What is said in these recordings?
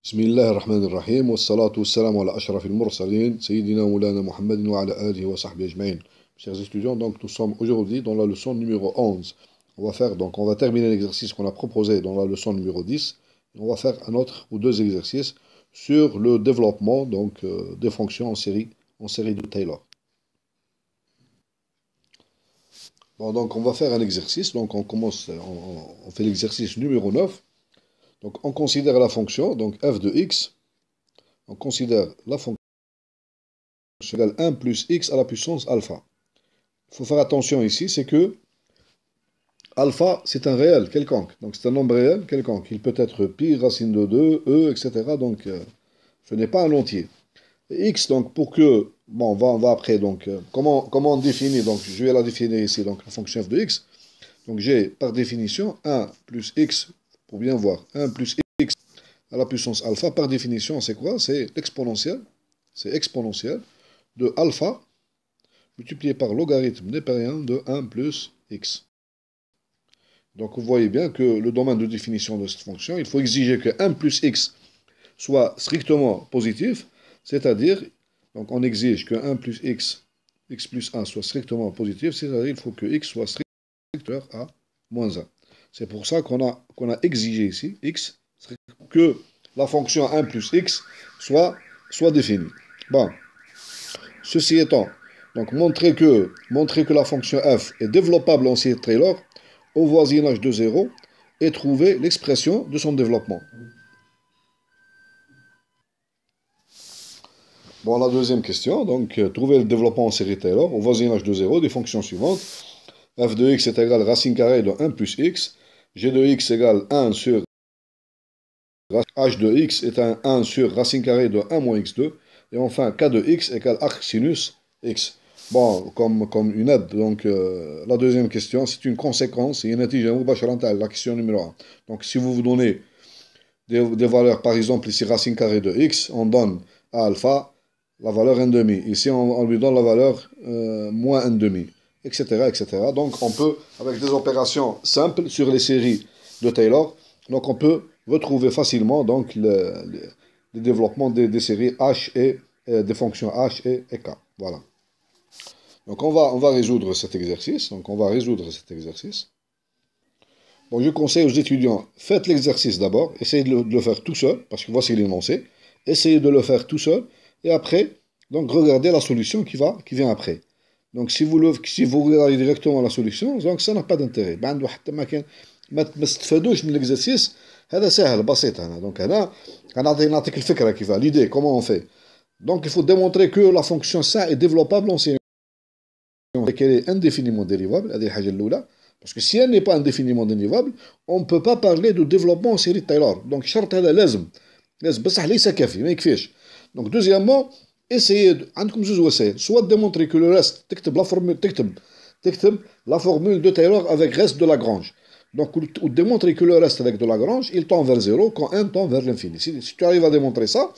بسم الله الرحمن الرحيم والصلاة والسلام على أشرف المرسلين سيدنا مولانا محمد وعلى آله وصحبه أجمعين. Chers étudiants, donc nous sommes aujourd'hui dans la leçon numéro 11. On va terminer l'exercice qu'on a proposé dans la leçon numéro 10. Et on va faire un autre ou deux exercices sur le développement des fonctions en série de Taylor. Bon, donc on va faire un exercice. Donc on fait l'exercice numéro 9. Donc on considère la fonction, donc f de x, on considère la fonction égale 1 plus x à la puissance alpha. Il faut faire attention ici, c'est que alpha, c'est un réel quelconque. Donc c'est un nombre réel quelconque. Il peut être pi, racine de 2, e, etc. Donc ce n'est pas un entier. Et x, donc pour que, bon, on va après, donc comment on définit, donc je vais la définir ici, donc la fonction f de x. Donc j'ai par définition 1 plus x, pour bien voir, 1 plus x à la puissance alpha, par définition, c'est quoi? C'est l'exponentielle. C'est exponentielle de alpha multiplié par logarithme népérien de 1 plus x. Donc vous voyez bien que le domaine de définition de cette fonction, il faut exiger que 1 plus x soit strictement positif, c'est-à-dire, donc on exige que 1 plus x plus 1 soit strictement positif, c'est-à-dire il faut que x soit strictement à moins 1. C'est pour ça qu'on a exigé ici, x, que la fonction 1 plus x soit définie. Bon, ceci étant, donc montrer que la fonction f est développable en série de Taylor au voisinage de 0 et trouver l'expression de son développement. Bon, la deuxième question, donc trouver le développement en série de Taylor au voisinage de 0 des fonctions suivantes. F de x est égal à racine carrée de 1 plus x, g de x égale 1 sur h de x est un 1 sur racine carrée de 1 moins x2, et enfin k de x égale arc sinus x. Bon, comme une aide, donc la deuxième question, c'est une conséquence, et une la question numéro 1. Donc si vous donnez des valeurs, par exemple ici racine carrée de x, on donne à alpha la valeur 1,5. Ici on lui donne la valeur moins 1,5, etc., etc. Donc on peut, avec des opérations simples sur les séries de Taylor, donc on peut retrouver facilement donc le développement des séries H et des fonctions H et K. Voilà. Donc on va résoudre cet exercice. Bon, je conseille aux étudiants, faites l'exercice d'abord, essayez de le faire tout seul, parce que voici l'énoncé. Essayez de le faire tout seul, et après, donc regardez la solution qui vient après. Donc si vous regardez directement la solution, donc ça n'a pas d'intérêt. ما تستفادوش من l'exercice. هذا سهل بسيط هنا. Donc هنا نعطيك الفكرة كيفاه l'idée, comment on fait. Donc il faut démontrer que la fonction ça est développable en série et qu'elle est indéfiniment dérivable, هذه الحاجة الأولى. Parce que si elle n'est pas indéfiniment dérivable, on ne peut pas parler de développement en série de Taylor. Donc شرط هذا لازم بصح ليس كافي ما يكفيش. Donc deuxièmement, essayez عندكم زوج وسائل, soit de démontrer que le reste تكتب la formule de Taylor avec reste de Lagrange. Donc, ou démontrer que le reste avec de Lagrange, il tend vers 0 quand 1 tend vers l'infini. Si tu arrives à démontrer ça,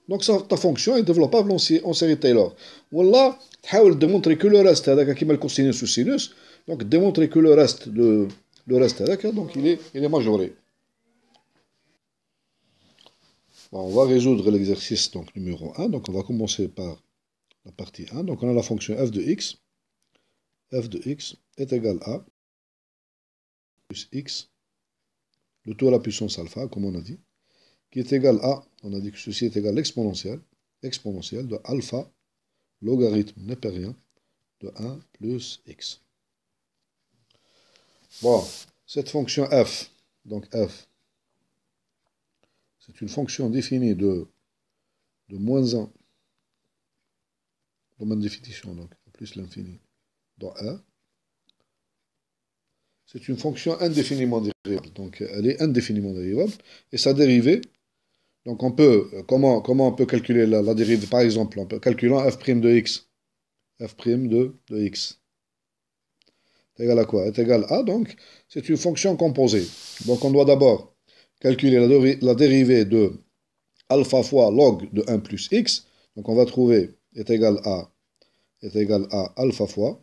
donc ta fonction est développable en série Taylor. Voilà, تحاول démontrer que le reste هذاك كيما الكوسينوس والسينوس, donc démontrer que le reste هذاك, donc il est majoré. Bon, on va résoudre l'exercice donc numéro 1. Donc on va commencer par la partie 1. Donc on a la fonction f de x. F de x est égal à plus x, le tout à la puissance alpha, comme on a dit, qui est égal à, on a dit que ceci est égal à l'exponentielle de alpha logarithme népérien de 1 plus x. Bon, cette fonction f, donc f, c'est une fonction définie de moins 1, domaine de définition, donc plus l'infini, dans 1. C'est une fonction indéfiniment dérivable, donc elle est indéfiniment dérivable, et sa dérivée, donc on peut, comment on peut calculer la dérivée, par exemple, en calculant f' de x, f' de x, est égal à quoi? Est égal à, donc, c'est une fonction composée. Donc on doit d'abord calculer la dérivée de alpha fois log de 1 plus x, donc on va trouver est égal à alpha fois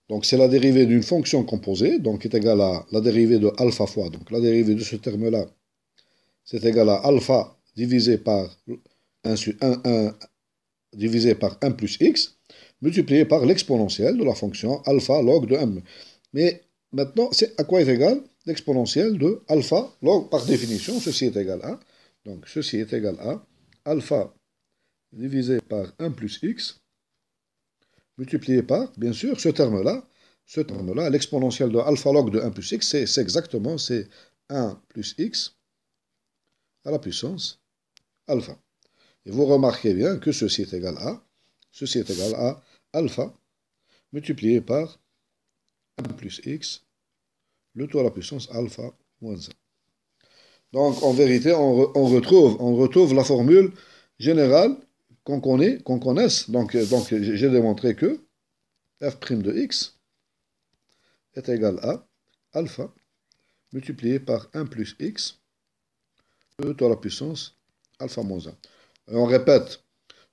Donc c'est la dérivée d'une fonction composée, donc est égale à la dérivée de alpha fois. Donc la dérivée de ce terme-là, c'est égal à alpha divisé par 1 plus x, multiplié par l'exponentielle de la fonction alpha log de m. Mais maintenant, c'est à quoi est égal l'exponentielle de alpha log, par définition, ceci est égal à, donc ceci est égal à alpha divisé par 1 plus x, multiplié par, bien sûr, ce terme-là, l'exponentielle de alpha log de 1 plus x, c'est exactement, c'est 1 plus x à la puissance alpha. Et vous remarquez bien que ceci est égal à alpha multiplié par 1 plus x, le tout à la puissance alpha moins 1. Donc, en vérité, on retrouve la formule générale qu'on connaisse. Donc j'ai démontré que f' de x est égal à alpha multiplié par 1 plus x, le tout à la puissance alpha moins 1. Et on répète,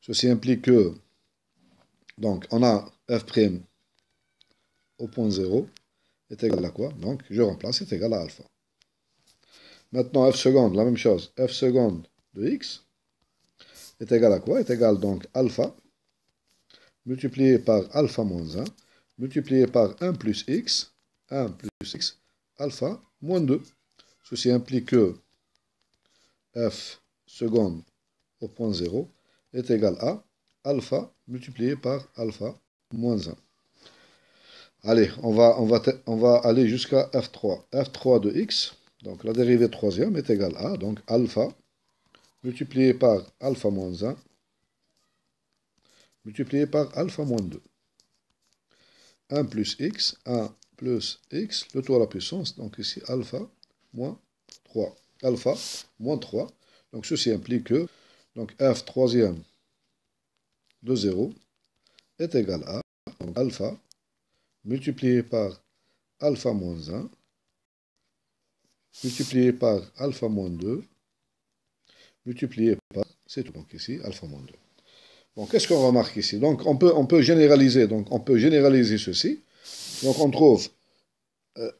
ceci implique que, donc, on a f' au point 0 est égal à quoi? Donc, je remplace, c'est égal à alpha. Maintenant, f seconde, la même chose. F seconde de x est égal à quoi? Est égal donc alpha multiplié par alpha moins 1 multiplié par 1 plus x, alpha moins 2. Ceci implique que f seconde au point 0 est égal à alpha multiplié par alpha moins 1. Allez, on va aller jusqu'à f3. f3 de x, donc la dérivée troisième est égale à, donc alpha multiplié par alpha moins 1 multiplié par alpha moins 2. 1 plus x, le tout à la puissance, donc ici alpha moins 3. Alpha moins 3. Donc ceci implique que donc f troisième de 0 est égal à donc alpha multiplié par alpha moins 1 multiplié par alpha moins 2 multiplié par, c'est tout, donc ici alpha moins 2. Bon, qu'est-ce qu'on remarque ici? Donc on peut généraliser, ceci. Donc on trouve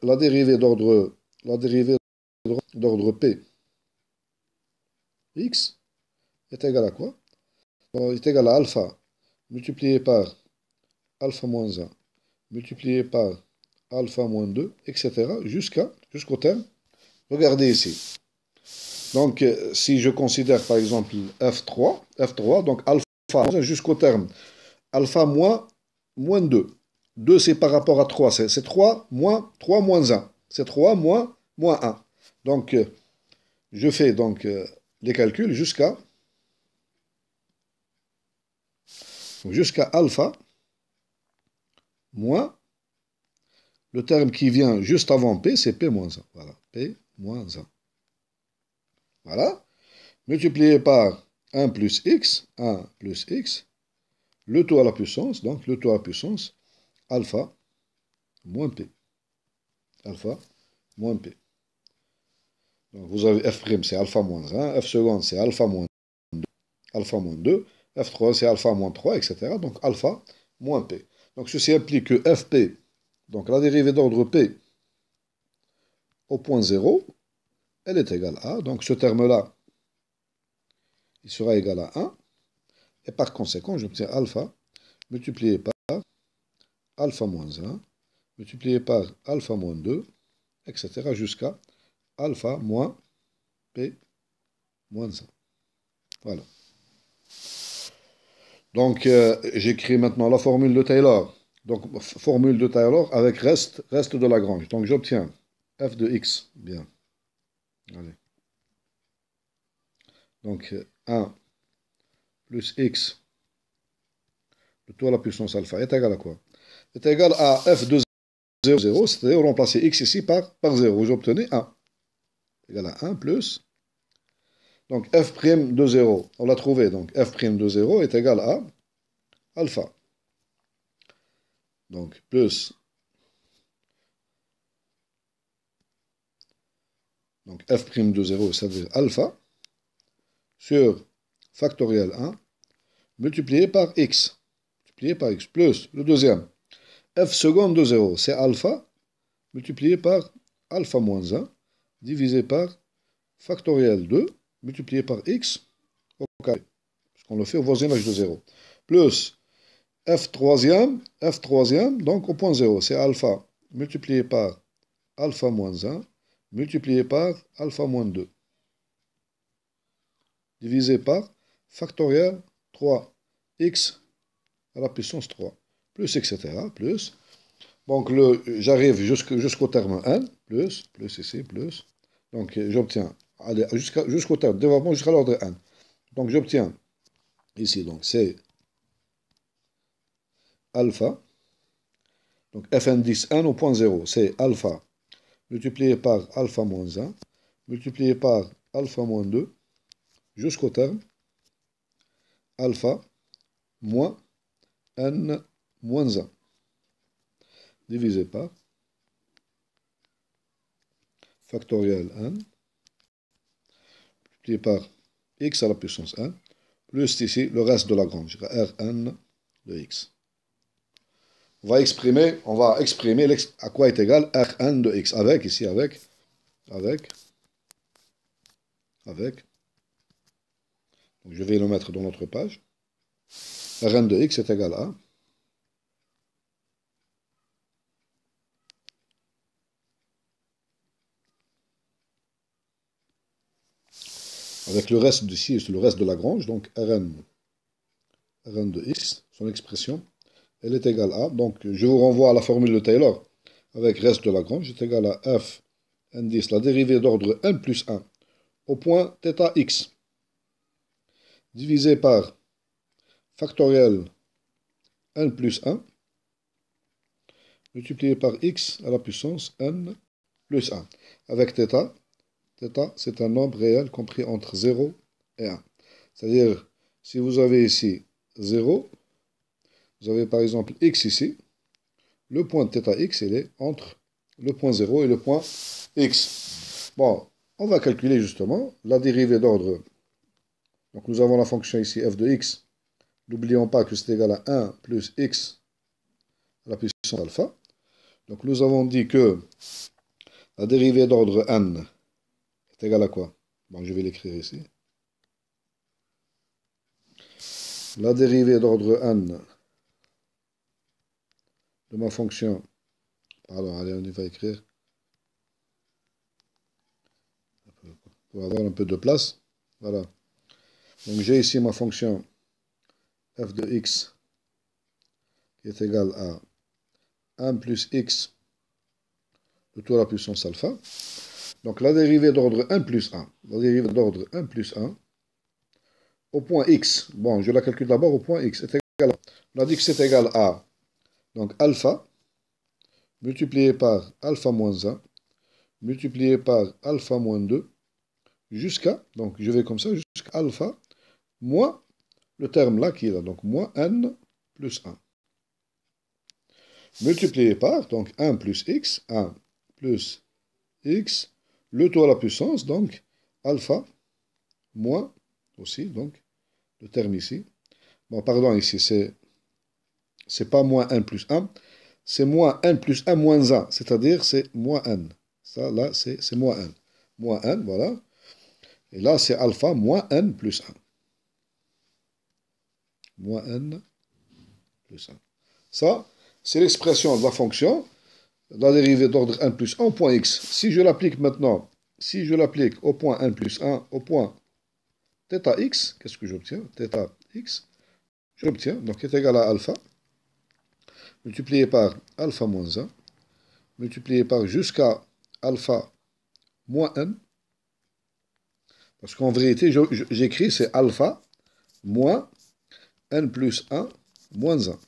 la dérivée d'ordre p x est égale à quoi? Donc, est égal à alpha multiplié par alpha moins 1 multiplié par alpha moins 2, etc. jusqu'au terme. Regardez ici. Donc, si je considère par exemple f3, donc alpha jusqu'au terme, alpha moins 2. 2, c'est par rapport à 3, c'est 3 moins 1. C'est 3 moins 1. Donc, je fais donc les calculs jusqu'à alpha moins le terme qui vient juste avant P, c'est P moins 1. Voilà, P moins 1. Voilà. Multiplié par 1 plus x, le tout à la puissance, donc le tout à la puissance, alpha moins P. Alpha moins P. Donc vous avez f', c'est alpha moins 1, f seconde, c'est alpha moins 2, f3, c'est alpha moins 3, etc. Donc alpha moins P. Donc ceci implique que fp, donc la dérivée d'ordre P au point 0, elle est égale à, donc ce terme-là, il sera égal à 1, et par conséquent, j'obtiens alpha multiplié par alpha moins 1, multiplié par alpha moins 2, etc. jusqu'à alpha moins P moins 1. Voilà. Donc, j'écris maintenant la formule de Taylor. Donc, formule de Taylor avec reste de Lagrange. Donc, j'obtiens f de x. Bien. Allez. Donc, 1 plus x, le tout à la puissance alpha, est égal à quoi? Est égal à f de 0, 0, c'est-à-dire remplacer x ici par 0. J'obtenais 1. Égal à 1 plus. Donc, f' de 0, on l'a trouvé. Donc, f' de 0 est égal à alpha. Donc, plus. Donc, f' de 0, c'est-à-dire alpha, sur factoriel 1, multiplié par x. Multiplié par x, plus le deuxième. f seconde de 0, c'est alpha multiplié par alpha moins 1 divisé par factoriel 2 multiplié par x au carré, puisqu'on le fait au voisinage de 0, plus f troisième, donc au point 0, c'est alpha multiplié par alpha moins 1 multiplié par alpha moins 2 divisé par factoriel 3x à la puissance 3, plus etc. plus. Donc j'arrive jusqu'au terme n, plus ici, plus. Donc j'obtiens, allez, jusqu'au terme, développement jusqu'à l'ordre n. Donc j'obtiens ici, donc c'est alpha, donc fn 10 n au point 0, c'est alpha multiplié par alpha moins 1, multiplié par alpha moins 2, jusqu'au terme alpha moins n moins 1, divisé par factoriel n, multiplié par x à la puissance n, plus ici le reste de Lagrange, Rn de x. On va exprimer à quoi est égal Rn de x, avec, ici, avec. Donc je vais le mettre dans notre page. Rn de x est égal à avec le reste d'ici, le reste de Lagrange, donc Rn de x, son expression, elle est égale à, donc je vous renvoie à la formule de Taylor, avec reste de Lagrange, est égal à f n10, la dérivée d'ordre n plus 1, au point θ x, divisé par factoriel n plus 1, multiplié par x à la puissance n plus 1, avec θ. Θ, c'est un nombre réel compris entre 0 et 1. C'est-à-dire, si vous avez ici 0, vous avez par exemple x ici, le point de θx, il est entre le point 0 et le point x. Bon, on va calculer justement la dérivée d'ordre. Donc nous avons la fonction ici f de x. N'oublions pas que c'est égal à 1 plus x à la puissance alpha. Donc nous avons dit que la dérivée d'ordre n est égale à quoi? Bon, je vais l'écrire ici. La dérivée d'ordre n de ma fonction, pardon, allez, on y va écrire, pour avoir un peu de place, voilà. Donc j'ai ici ma fonction f de x qui est égale à 1 plus x de tout à la puissance alpha. Donc la dérivée d'ordre 1 plus 1, la dérivée d'ordre 1 plus 1, au point x, bon, je la calcule d'abord au point x, est égal à, on a dit que c'est égal à, donc alpha, multiplié par alpha moins 1, multiplié par alpha moins 2, jusqu'à, donc je vais comme ça, jusqu'à alpha, moins le terme là qui est là, donc moins n plus 1. Multiplié par, donc 1 plus x, 1 plus x, le tout à la puissance, donc alpha, moins aussi, donc le terme ici. Bon, pardon, ici, c'est pas moins n plus 1, c'est moins n plus 1 moins 1, c'est-à-dire c'est moins n. Ça, là, c'est moins n. Moins n, voilà. Et là, c'est alpha moins n plus 1. Moins n plus 1. Ça, c'est l'expression de la fonction, la dérivée d'ordre n plus 1 au point x. Si je l'applique maintenant, si je l'applique au point n plus 1, au point θx, qu'est-ce que j'obtiens? θx, j'obtiens, donc est égal à alpha, multiplié par alpha moins 1, multiplié par jusqu'à alpha moins n, parce qu'en vérité, j'écris c'est alpha moins n plus 1 moins 1.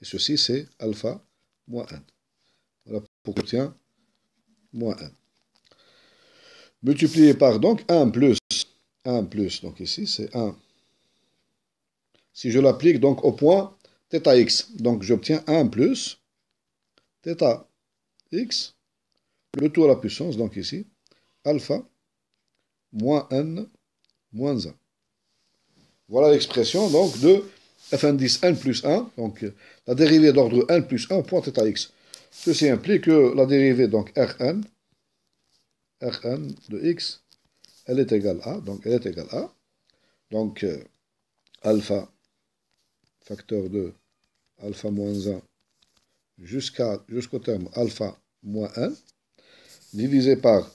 Et ceci, c'est alpha moins n. Voilà pourquoi j'obtiens moins n. Multiplié par donc 1 plus, donc ici c'est 1. Si je l'applique donc au point θx, donc j'obtiens 1 plus θx, le tout à la puissance, donc ici, alpha moins n moins 1. Voilà l'expression donc de f indice n plus 1, donc la dérivée d'ordre n plus 1 au point θ x. Ceci implique que la dérivée, donc Rn de x, elle est égale à, donc elle est égale à, donc alpha facteur de alpha moins 1 jusqu'au terme alpha moins 1, divisé par,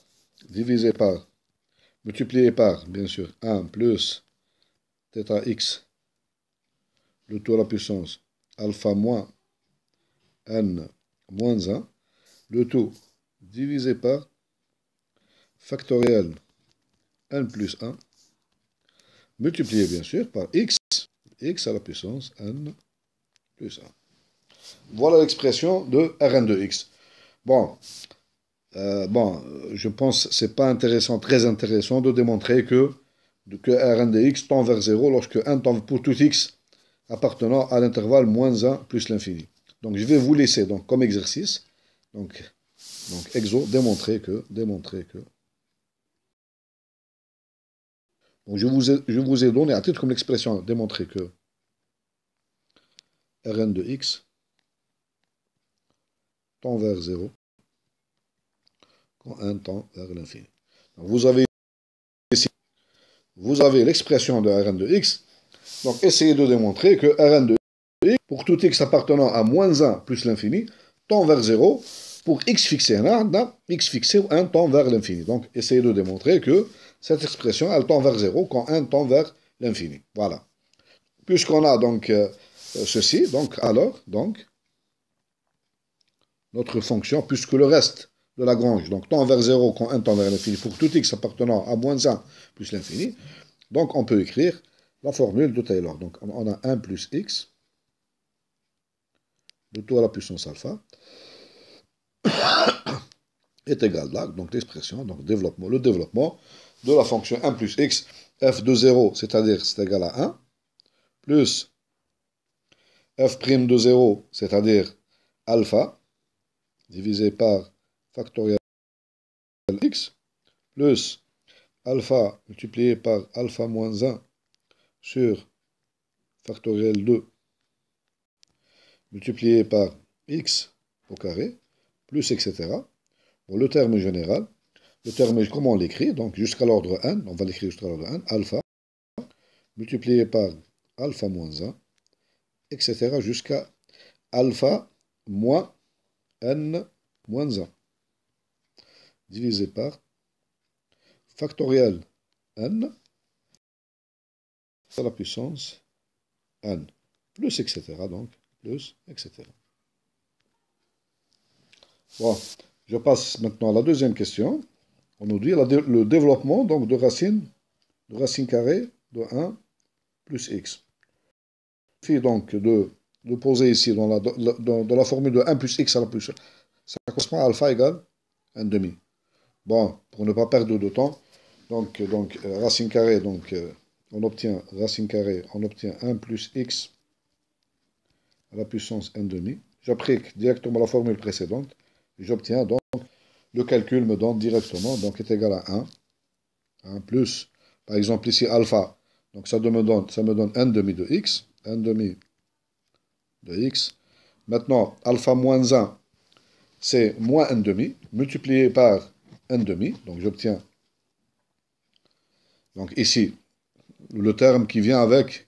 multiplié par, bien sûr, 1 plus θx, le tout à la puissance alpha moins n moins 1, le tout divisé par factoriel n plus 1, multiplié bien sûr par x à la puissance n plus 1. Voilà l'expression de Rn de x. Bon, je pense que ce n'est pas intéressant, très intéressant de démontrer que Rn de x tend vers 0 lorsque n tend pour tout x appartenant à l'intervalle moins 1 plus l'infini. Donc je vais vous laisser donc, comme exercice, donc exo, démontrer que donc je vous ai donné à titre comme l'expression, démontrer que Rn de x tend vers 0 quand n tend vers l'infini. Vous avez ici, vous avez l'expression de Rn de x. Donc essayez de démontrer que Rn de x, pour tout x appartenant à moins 1 plus l'infini, tend vers 0 pour x fixé en 1, x fixé ou 1 tend vers l'infini. Donc essayez de démontrer que cette expression, elle tend vers 0 quand 1 tend vers l'infini. Voilà. Puisqu'on a donc ceci, donc alors, notre fonction, puisque le reste de Lagrange, donc tend vers 0 quand 1 tend vers l'infini, pour tout x appartenant à moins 1 plus l'infini, donc on peut écrire la formule de Taylor. Donc on a 1 plus x, le tout à la puissance alpha, est égal là, donc l'expression, donc le développement de la fonction 1 plus x, f de 0, c'est-à-dire c'est égal à 1, plus f' de 0, c'est-à-dire alpha, divisé par factoriel x, plus alpha multiplié par alpha moins 1 sur factoriel 2, multiplié par x au carré, plus etc. Bon, le terme général, comment on l'écrit? Donc jusqu'à l'ordre n, on va l'écrire jusqu'à l'ordre n, alpha, multiplié par alpha moins 1, etc. jusqu'à alpha moins n moins 1, divisé par factoriel n à la puissance n, plus etc. Donc, plus etc. Bon, je passe maintenant à la deuxième question. On nous dit le développement donc, de racine carrée de 1 plus x. Il suffit donc de poser ici dans la formule de 1 plus x à la plus, ça correspond à alpha égale 1 demi. Bon, pour ne pas perdre de temps, donc racine carrée, on obtient racine carrée, on obtient 1 plus x à la puissance 1 demi. J'applique directement la formule précédente, et j'obtiens donc, le calcul me donne directement, donc est égal à 1 plus, par exemple ici alpha, donc ça me donne 1 demi de x, 1 demi de x. Maintenant, alpha moins 1, c'est moins 1 demi, multiplié par 1 demi, donc j'obtiens, donc ici, le terme qui vient avec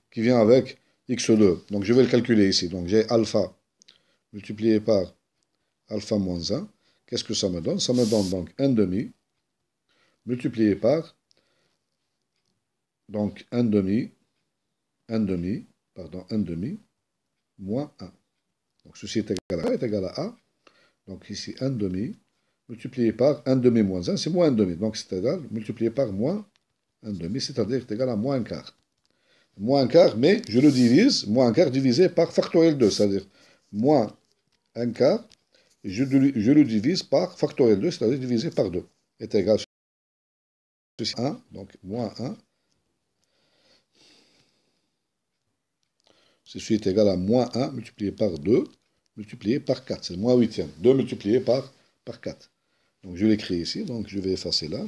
x2. Donc je vais le calculer ici. Donc j'ai alpha multiplié par alpha moins 1. Qu'est-ce que ça me donne? Ça me donne donc 1 demi multiplié par donc 1 demi moins 1. Donc ceci est égal à A. Donc ici 1 demi multiplié par 1 demi moins 1, c'est moins 1 demi. Donc c'est égal multiplié par moins 1 demi, c'est-à-dire c'est égal à moins 1 quart. Moins 1 quart, mais je le divise, moins 1 quart divisé par factoriel 2, c'est-à-dire moins 1 quart, et je le divise par factoriel 2, c'est-à-dire divisé par 2, est égal à 1, donc moins 1. Ceci est égal à moins 1 multiplié par 2, multiplié par 4, c'est moins 8e, 2 multiplié par 4. Donc je l'écris ici, donc je vais effacer là.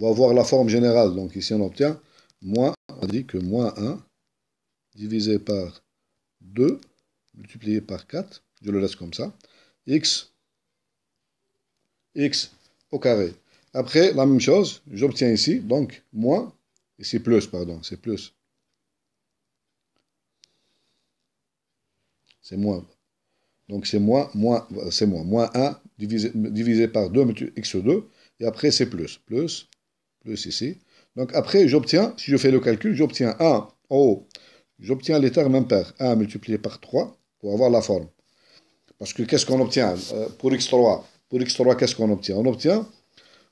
On va voir la forme générale. Donc ici, on obtient moins, on dit que moins 1 divisé par 2 multiplié par 4, je le laisse comme ça, x au carré. Après, la même chose, j'obtiens ici, donc moins, ici plus, pardon, c'est plus. C'est moins. Donc c'est moins 1 divisé par 2, x2, et après c'est plus ici. Donc après, j'obtiens, si je fais le calcul, j'obtiens 1 en haut. J'obtiens les termes impairs. 1 multiplié par 3 pour avoir la forme. Parce que qu'est-ce qu'on obtient pour x3? Pour x3, qu'est-ce qu'on obtient?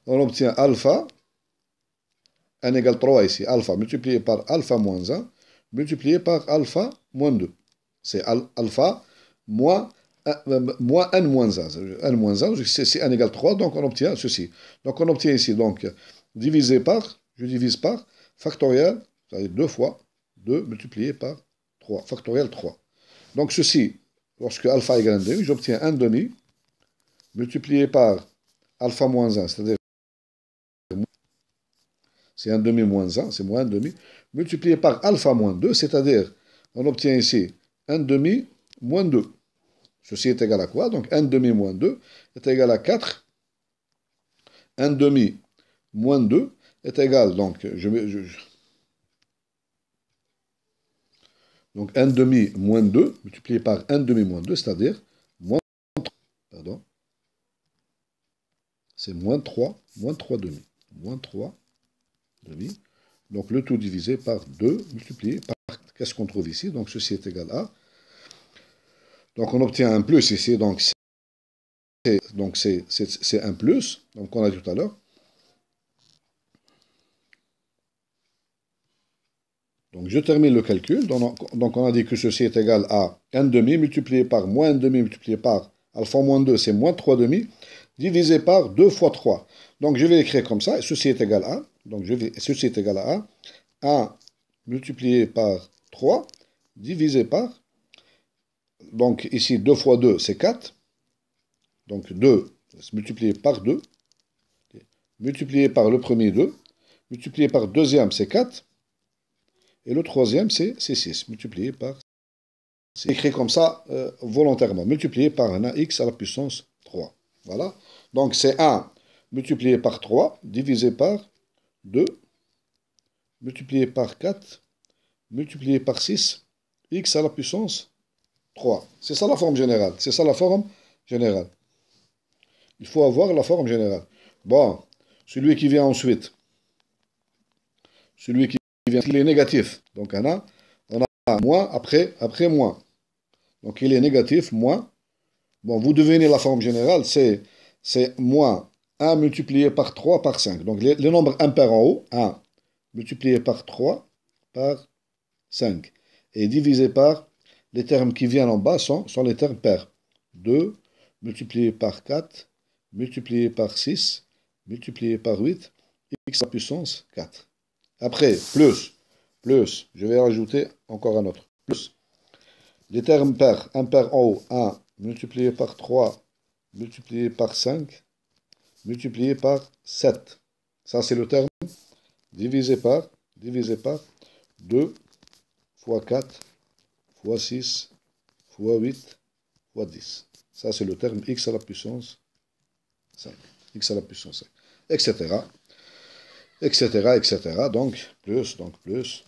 On obtient alpha, n égale 3 ici. Alpha multiplié par alpha moins 1, multiplié par alpha moins 2. C'est alpha moins n moins 1. N moins 1, c'est n égale 3, donc on obtient ceci. Donc on obtient ici, donc, divisé par, je divise par, factoriel, c'est-à-dire 2 fois 2 multiplié par 3, factoriel 3. Donc ceci, lorsque alpha égale 1,5, j'obtiens 1 demi multiplié par alpha moins 1, c'est-à-dire c'est 1 demi moins 1, c'est moins 1 demi, multiplié par alpha moins 2, c'est-à-dire on obtient ici 1 demi moins 2. Ceci est égal à quoi? Donc 1 demi moins 2 est égal à 4. 1 demi moins 2 est égal, donc, donc 1 demi moins 2 multiplié par 1 demi moins 2, c'est-à-dire moins 3, pardon, c'est moins 3 demi. Moins 3 demi. Donc le tout divisé par 2 multiplié par, qu'est-ce qu'on trouve ici? Donc ceci est égal à, donc on obtient un plus ici, donc c'est un plus, donc on a dit tout à l'heure. Donc je termine le calcul, donc on a dit que ceci est égal à 1 demi multiplié par moins 1 demi multiplié par alpha moins 2, c'est moins 3 demi, divisé par 2 fois 3. Donc je vais écrire comme ça, ceci est égal à, donc ceci est égal à 1 multiplié par 3, divisé par, donc ici 2 fois 2, c'est 4, donc 2 multiplié par 2, multiplié par le premier 2, multiplié par le deuxième, c'est 4, et le troisième, c'est 6, multiplié par, c'est écrit comme ça volontairement, multiplié par un x à la puissance 3. Voilà, donc c'est 1 multiplié par 3, divisé par 2, multiplié par 4, multiplié par 6, x à la puissance 3. C'est ça la forme générale. C'est ça la forme générale. Il faut avoir la forme générale. Bon, celui qui vient ensuite, celui qui vient, il est négatif. Donc on a moins après moins. Donc il est négatif, moins. Bon, vous devinez la forme générale, c'est moins 1 multiplié par 3 par 5. Donc les nombres impairs en haut, 1 multiplié par 3 par 5. Et divisé par les termes qui viennent en bas sont les termes pairs. 2 multiplié par 4, multiplié par 6, multiplié par 8, x à la puissance 4. Après, plus, je vais rajouter encore un autre. Plus, les termes pairs, impairs en haut, 1 multiplié par 3, multiplié par 5, multiplié par 7. Ça, c'est le terme divisé par 2 fois 4 fois 6 fois 8 fois 10. Ça, c'est le terme x à la puissance 5. X à la puissance 5. Etc. Etc. Donc, plus.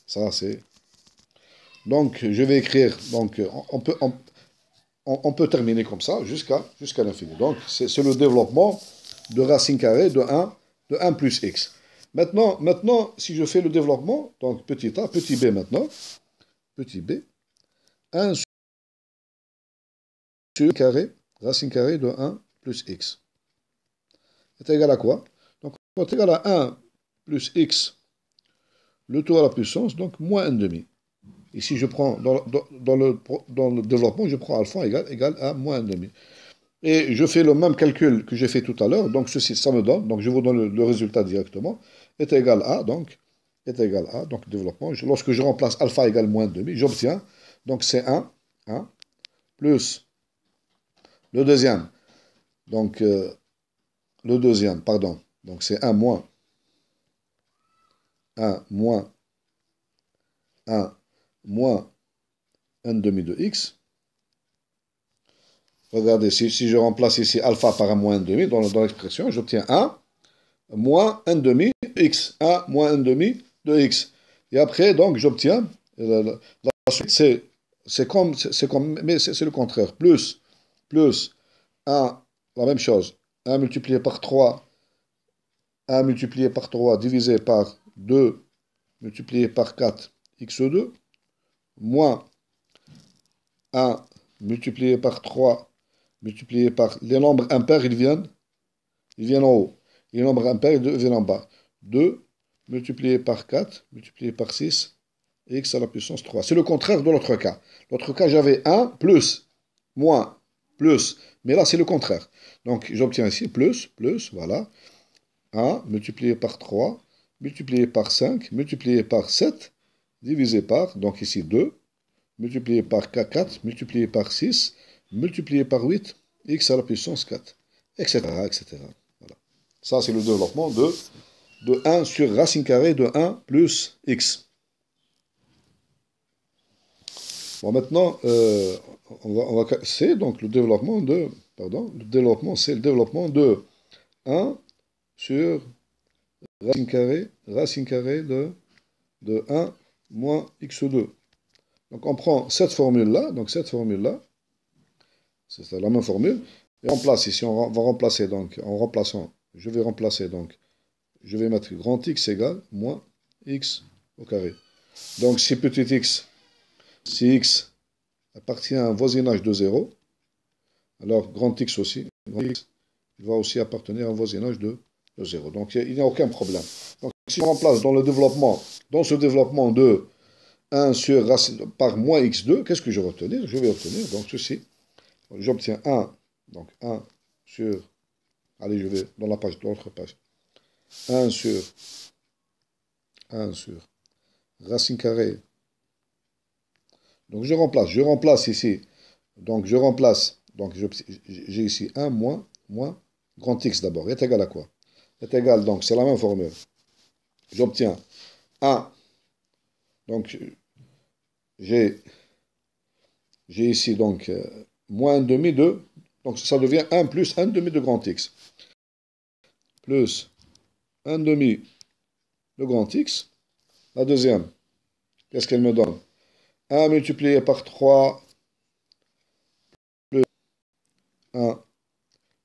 Ça, c'est... Donc, je vais écrire... Donc, on peut terminer comme ça jusqu'à l'infini. Donc, c'est le développement de racine carrée de 1 plus x. Maintenant, si je fais le développement, donc petit a, petit b maintenant, petit b, 1 sur carré, racine carrée de 1 plus x. Est égal à quoi? Donc, on est égal à 1 plus x, le tout à la puissance, donc moins 1 demi. Ici, je prends, dans le développement, je prends alpha égal à moins 1 demi. Et je fais le même calcul que j'ai fait tout à l'heure, donc ceci, ça me donne, donc je vous donne le résultat directement, est égal à, donc développement, lorsque je remplace alpha égale moins 1 demi, j'obtiens, donc c'est 1, plus le deuxième, donc, donc c'est 1 moins 1 moins 1 moins 1 demi de x. Regardez, si je remplace ici alpha par un moins 1 demi dans l'expression, j'obtiens 1 moins 1 demi de x. 1 moins 1 demi de x. Et après, donc, j'obtiens, la suite, mais c'est le contraire. Plus 1, la même chose. 1 multiplié par 3, 1 multiplié par 3 divisé par 2 multiplié par 4, x2, moins 1 multiplié par 3 multiplié par... Les nombres impairs, ils viennent en haut. Les nombres impairs, ils viennent en bas. 2 multiplié par 4 multiplié par 6, x à la puissance 3. C'est le contraire de l'autre cas. L'autre cas, j'avais 1 plus, moins, plus. Mais là, c'est le contraire. Donc, j'obtiens ici plus, voilà. 1 multiplié par 3, multiplié par 5, multiplié par 7, divisé par, donc ici 2, multiplié par 4, multiplié par 6, multiplié par 8, x à la puissance 4, etc. etc. Voilà. Ça, c'est le développement de 1 sur racine carrée de 1 plus x. Bon, maintenant, c'est donc le développement de, c'est le développement de 1 sur racine carrée de 1 moins x2. Donc on prend cette formule-là, c'est la même formule, et on remplace ici, on va remplacer donc, en remplaçant, je vais mettre grand X égale moins X au carré. Donc si petit x, si x appartient à un voisinage de 0, alors grand X aussi, grand X, il va aussi appartenir à un voisinage de 0. Donc il n'y a aucun problème. Donc si on remplace dans ce développement de 1 sur racine par moins x2, qu'est-ce que je vais obtenir? Je vais obtenir donc ceci. J'obtiens 1, donc 1 sur, allez, je vais dans l'autre page. 1 sur racine carrée. Donc je remplace ici. Donc j'ai ici 1 moins grand X d'abord. Est égal à quoi? Est égal, donc c'est la même formule. J'obtiens 1. Donc j'ai ici donc moins 1 demi de, donc ça devient 1 plus 1 demi de grand X. Plus 1 demi de grand X. La deuxième, qu'est-ce qu'elle me donne? 1 multiplié par 3 plus 1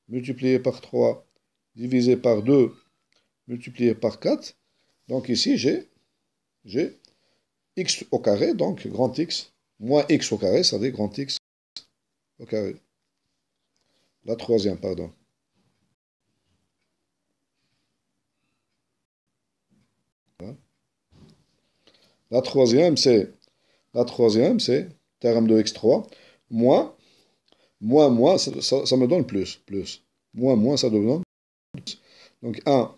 multiplié par 3 divisé par 2 multiplié par 4. Donc ici, j'ai x au carré, donc grand X, moins x au carré, ça veut dire grand X au carré. La troisième, pardon. La troisième, c'est terme de x3, moins, ça me donne plus. Moins, ça donne plus. Donc 1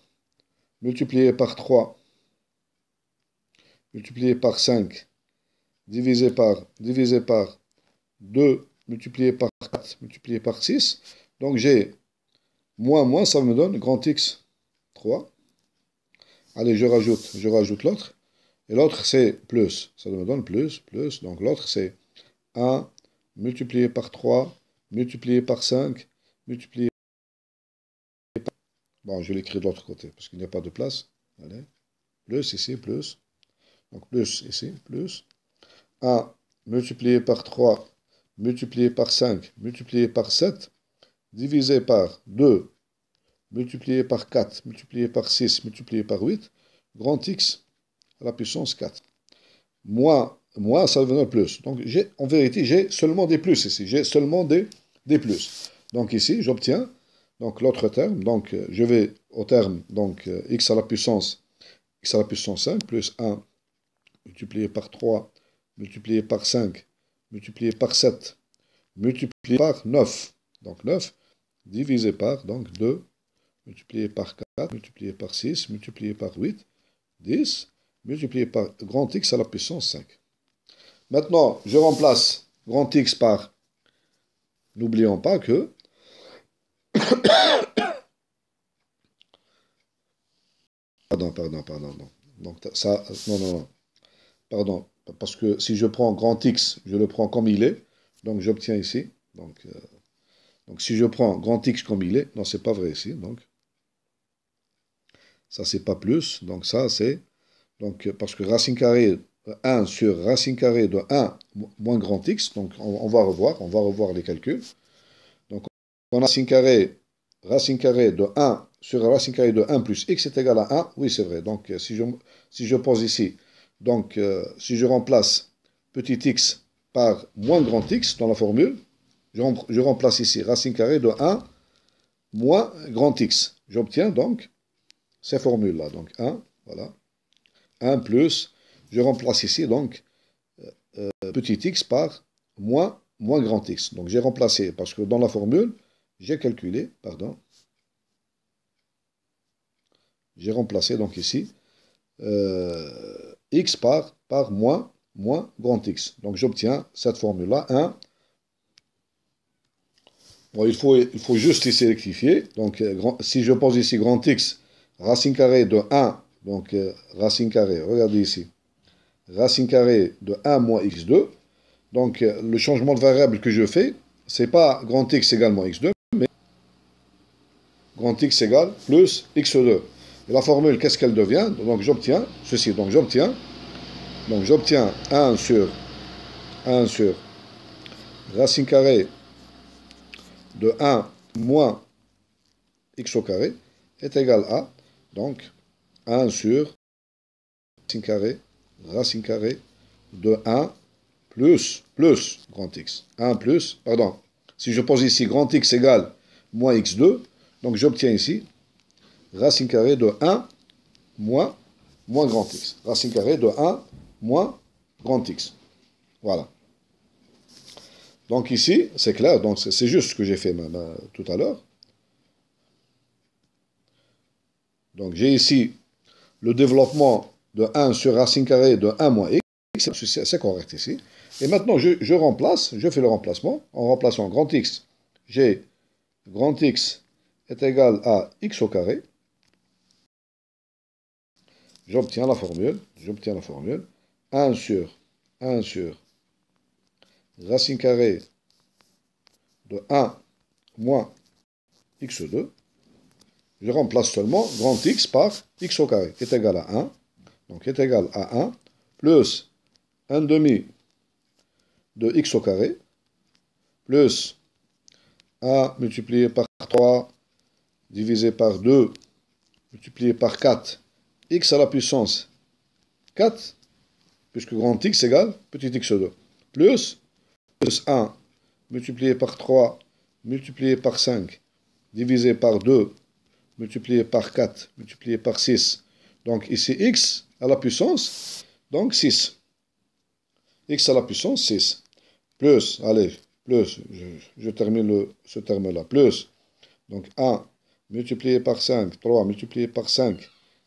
multiplié par 3, multiplié par 5, divisé par 2, multiplié par 4, multiplié par 6. Donc j'ai moins, ça me donne grand X 3. Allez, je rajoute l'autre. Et l'autre, c'est plus. Ça me donne plus. Donc l'autre, c'est 1 multiplié par 3, multiplié par 5, multiplié par... Bon, je l'écris de l'autre côté, parce qu'il n'y a pas de place. Allez. Plus ici, plus. Donc plus ici, plus. 1 multiplié par 3, multiplié par 5, multiplié par 7, divisé par 2, multiplié par 4, multiplié par 6, multiplié par 8, grand X à la puissance 4. Moins, ça devient plus. Donc, en vérité, j'ai seulement des plus ici. J'ai seulement des plus. Donc, ici, j'obtiens l'autre terme. Donc, je vais au terme, donc, x à la puissance 5, plus 1, multiplié par 3, multiplié par 5, multiplié par 7, multiplié par 9. Donc, 9, divisé par, donc, 2, multiplié par 4, multiplié par 6, multiplié par 8, 10, multiplié par grand X à la puissance 5. Maintenant, je remplace grand X par, n'oublions pas que, pardon, Donc ça, non, non, non, pardon. Parce que si je prends grand X, je le prends comme il est. Donc j'obtiens ici. Donc si je prends grand X comme il est, non, c'est pas vrai ici. Donc ça, c'est pas plus. Donc ça, c'est... Donc parce que racine carrée 1 sur racine carrée de 1 moins grand X. Donc on va revoir les calculs. Donc on a racine carrée de 1 sur racine carrée de 1 plus x est égal à 1. Oui, c'est vrai. Donc si je pose ici, donc si je remplace petit x par moins grand x dans la formule, je remplace ici racine carrée de 1 moins grand x. J'obtiens donc ces formules-là. Donc 1, voilà. 1 plus, je remplace ici donc petit x par moins grand x. Donc j'ai remplacé, parce que dans la formule, j'ai calculé, pardon, j'ai remplacé donc ici x par moins grand x. Donc j'obtiens cette formule-là, 1. Bon, il faut juste ici rectifier. Donc si je pose ici grand x, racine carrée de 1, donc racine carrée, regardez ici, racine carrée de 1 moins x2. Donc le changement de variable que je fais, c'est pas grand x égale moins x2, mais grand x égale plus x2. Et la formule, qu'est-ce qu'elle devient? Donc j'obtiens ceci. Donc j'obtiens 1 sur racine carrée de 1 moins x au carré est égal à, donc, 1 sur racine carrée de 1 plus grand X. 1 plus, pardon, si je pose ici grand X égale moins x2, donc j'obtiens ici racine carrée de 1 moins grand X. Racine carrée de 1 moins grand X. Voilà. Donc ici, c'est clair, donc c'est juste ce que j'ai fait même, tout à l'heure. Donc j'ai ici le développement de 1 sur racine carrée de 1 moins x, c'est correct ici. Et maintenant, je remplace, je fais le remplacement. En remplaçant grand X, j'ai grand X est égal à x au carré. J'obtiens la formule. 1 sur racine carrée de 1 moins x2. Je remplace seulement grand X par x au carré, qui est égal à 1. Donc, est égal à 1 plus 1 demi de x au carré, plus 1 multiplié par 3 divisé par 2 multiplié par 4, x à la puissance 4, puisque grand X égale petit x2, plus 1 multiplié par 3 multiplié par 5 divisé par 2 multiplié par 4 multiplié par 6. Donc ici x à la puissance, donc 6. X à la puissance 6. Plus, allez, plus, je termine ce terme-là, plus, donc 1 multiplié par 5, 3 multiplié par 5,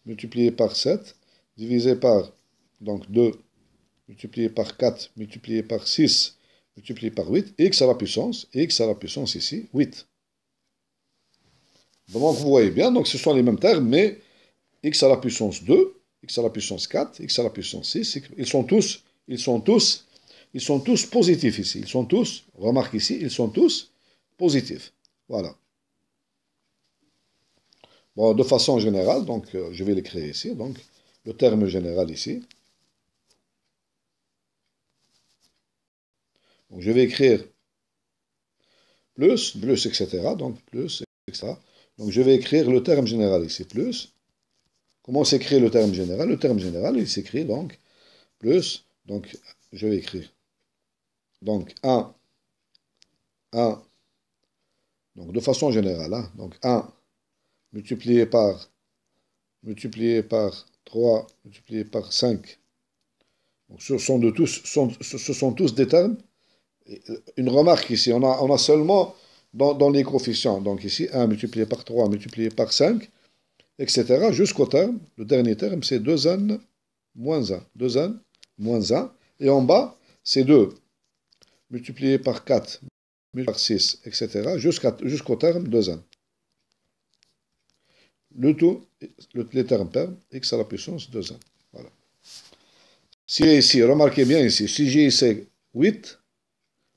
multiplié par 7, divisé par, donc 2 multiplié par 4, multiplié par 6, multiplié par 8, x à la puissance ici, 8. Donc vous voyez bien, donc ce sont les mêmes termes, mais x à la puissance 2, x à la puissance 4, x à la puissance 6, ils sont tous positifs ici. Ils sont tous, remarque ici, ils sont tous positifs. Voilà. Bon, de façon générale, donc je vais l'écrire ici. Donc, le terme général ici. Donc, je vais écrire plus, etc. Donc, plus, etc. Donc, je vais écrire le terme général ici, plus. Comment s'écrit le terme général? Le terme général, il s'écrit donc plus. Donc, je vais écrire. Donc, 1. Donc, de façon générale, hein, donc 1 multiplié par 3, multiplié par 5. Donc, ce sont tous des termes. Une remarque ici, on a seulement dans les coefficients, donc ici 1 multiplié par 3, multiplié par 5, etc. jusqu'au terme. Le dernier terme, c'est 2n moins 1. 2n moins 1. Et en bas, c'est 2 multiplié par 4, multiplié par 6, etc. jusqu'au terme 2n. Le tout, les termes x à la puissance 2n. Si ici, remarquez bien ici, si j'ai ici 8,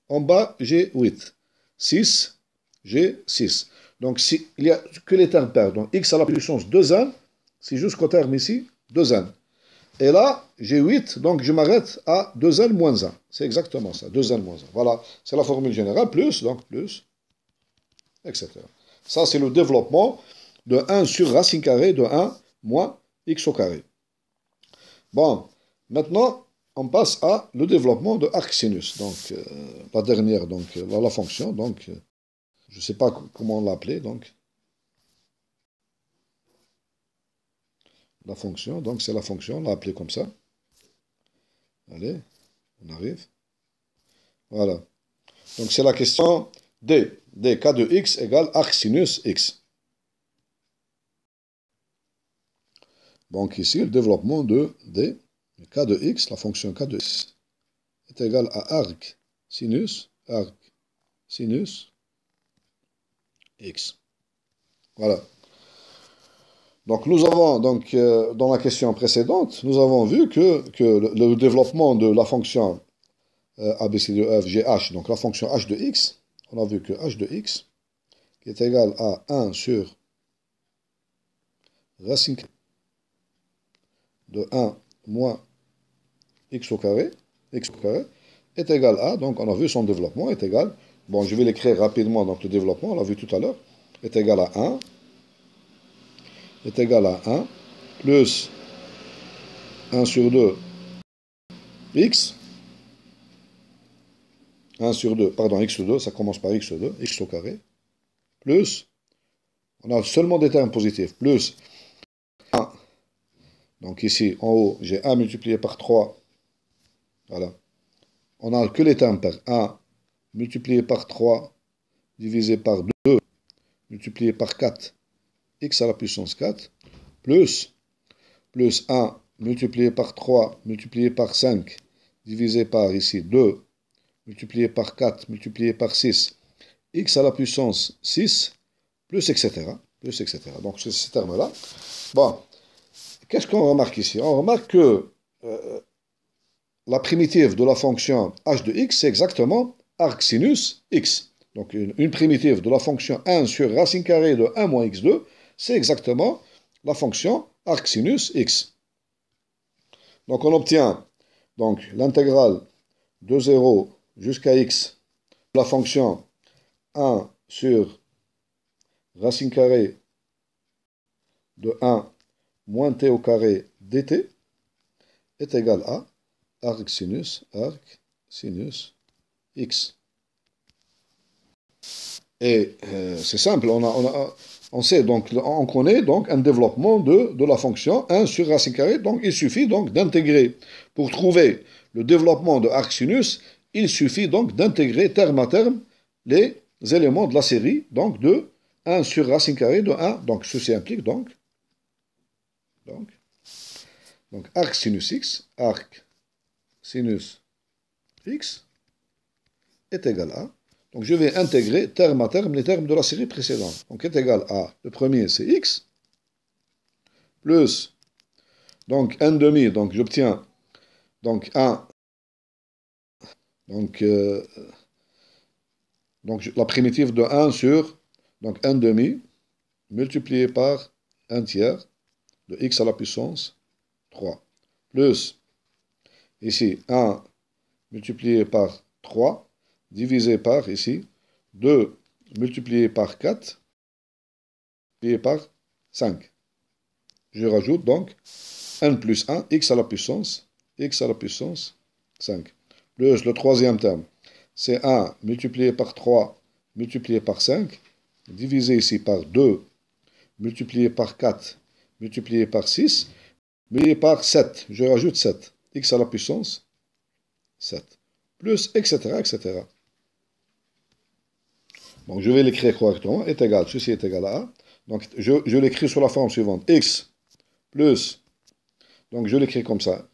en bas, j'ai 8. 6, j'ai 6. Donc, il n'y a que les termes pairs. Donc, x à la puissance 2n, c'est jusqu'au terme ici, 2n. Et là, j'ai 8, donc je m'arrête à 2n moins 1. C'est exactement ça, 2n moins 1. Voilà, c'est la formule générale, plus, donc plus, etc. Ça, c'est le développement de 1 sur racine carrée de 1 moins x au carré. Bon, maintenant, on passe à le développement de arc sinus. Donc, la dernière, donc, la fonction, donc, je ne sais pas comment l'appeler, donc. La fonction, donc c'est la fonction, on l'a appelée comme ça. Allez, on arrive. Voilà. Donc c'est la question D. D, k de x égale arc sinus x. Donc ici, le développement de D, k de x, la fonction k de x, est égale à arc sinus x. Voilà. Donc nous avons, donc, dans la question précédente, nous avons vu que le développement de la fonction a, b, c, d, e, f, g, h, donc la fonction h de x, on a vu que h de x qui est égal à 1 sur racine de 1 moins x au carré, est égal à, donc on a vu son développement, est égal, bon je vais l'écrire rapidement, donc le développement, on l'a vu tout à l'heure, est égal à 1, plus 1 sur 2 x, 1 sur 2, pardon, x2, ça commence par x2, x au carré, plus, on a seulement des termes positifs, plus 1, donc ici, en haut, j'ai 1 multiplié par 3, voilà, on n'a que les termes par 1 multiplié par 3, divisé par 2, multiplié par 4, x à la puissance 4, plus 1 multiplié par 3, multiplié par 5, divisé par ici 2, multiplié par 4, multiplié par 6, x à la puissance 6, plus etc. Donc c'est ce terme-là. Bon, qu'est-ce qu'on remarque ici? On remarque que la primitive de la fonction h de x, c'est exactement arc sinus x. Donc une primitive de la fonction 1 sur racine carrée de 1 moins x2, c'est exactement la fonction arc sinus x. Donc on obtient l'intégrale de 0 jusqu'à x de la fonction 1 sur racine carrée de 1 moins t au carré dt est égal à arc sinus x. Et c'est simple, on sait donc, on connaît donc un développement de la fonction 1 sur racine carrée, donc il suffit donc d'intégrer, pour trouver le développement de arc sinus, il suffit donc d'intégrer terme à terme les éléments de la série, donc de 1 sur racine carrée de 1, donc ceci implique donc arc sinus x est égal à, donc je vais intégrer terme à terme les termes de la série précédente. Donc est égal à, le premier c'est x, plus, donc 1 demi, donc j'obtiens donc 1, donc la primitive de 1 sur, donc 1 demi, multiplié par 1 tiers de x à la puissance 3, plus, ici 1 multiplié par 3, divisé par, ici, 2 multiplié par 4, multiplié par 5. Je rajoute donc 1 plus 1, x à la puissance 5. Plus le troisième terme, c'est 1 multiplié par 3, multiplié par 5, divisé ici par 2, multiplié par 4, multiplié par 6, multiplié par 7. Je rajoute 7, x à la puissance 7. Plus, etc. Donc, je vais l'écrire correctement, est égal, ceci est égal à A. Donc, je l'écris sur la forme suivante, x plus, donc je l'écris comme ça,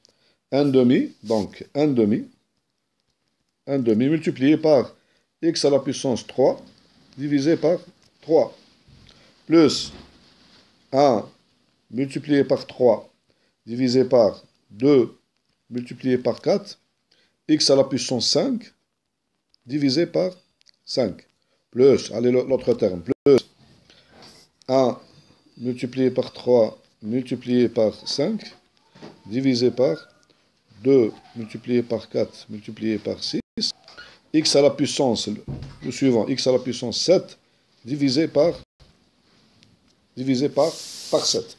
1 demi, donc 1 demi multiplié par x à la puissance 3, divisé par 3, plus 1 multiplié par 3, divisé par 2, multiplié par 4, x à la puissance 5, divisé par 5, plus, allez, l'autre terme, plus 1 multiplié par 3, multiplié par 5, divisé par 2 multiplié par 4, multiplié par 6, x à la puissance, le suivant, x à la puissance 7, divisé par 7,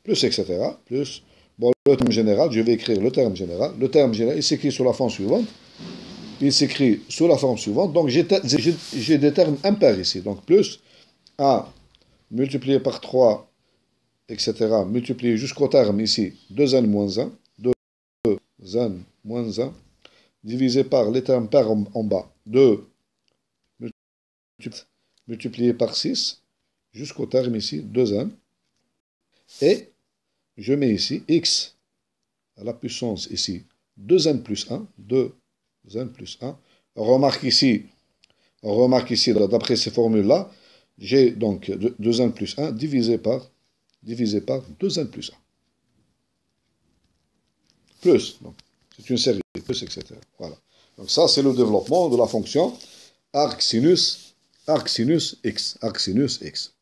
plus, etc., plus, bon, le terme général, je vais écrire le terme général. Le terme général, il s'écrit sous la forme suivante. Il s'écrit sous la forme suivante. Donc, j'ai des termes impairs ici. Donc, plus 1 multiplié par 3, etc., multiplié jusqu'au terme ici, 2n moins 1, 2n moins 1, divisé par les termes pairs en bas, 2 multiplié par 6, jusqu'au terme ici, 2n. Et je mets ici x à la puissance ici, 2n plus 1, 2n plus 1. Remarque ici, d'après ces formules-là, j'ai donc 2n plus 1 divisé par 2n plus 1. Plus, donc c'est une série, plus, etc. Voilà. Donc ça, c'est le développement de la fonction arc sinus x, arc sinus x.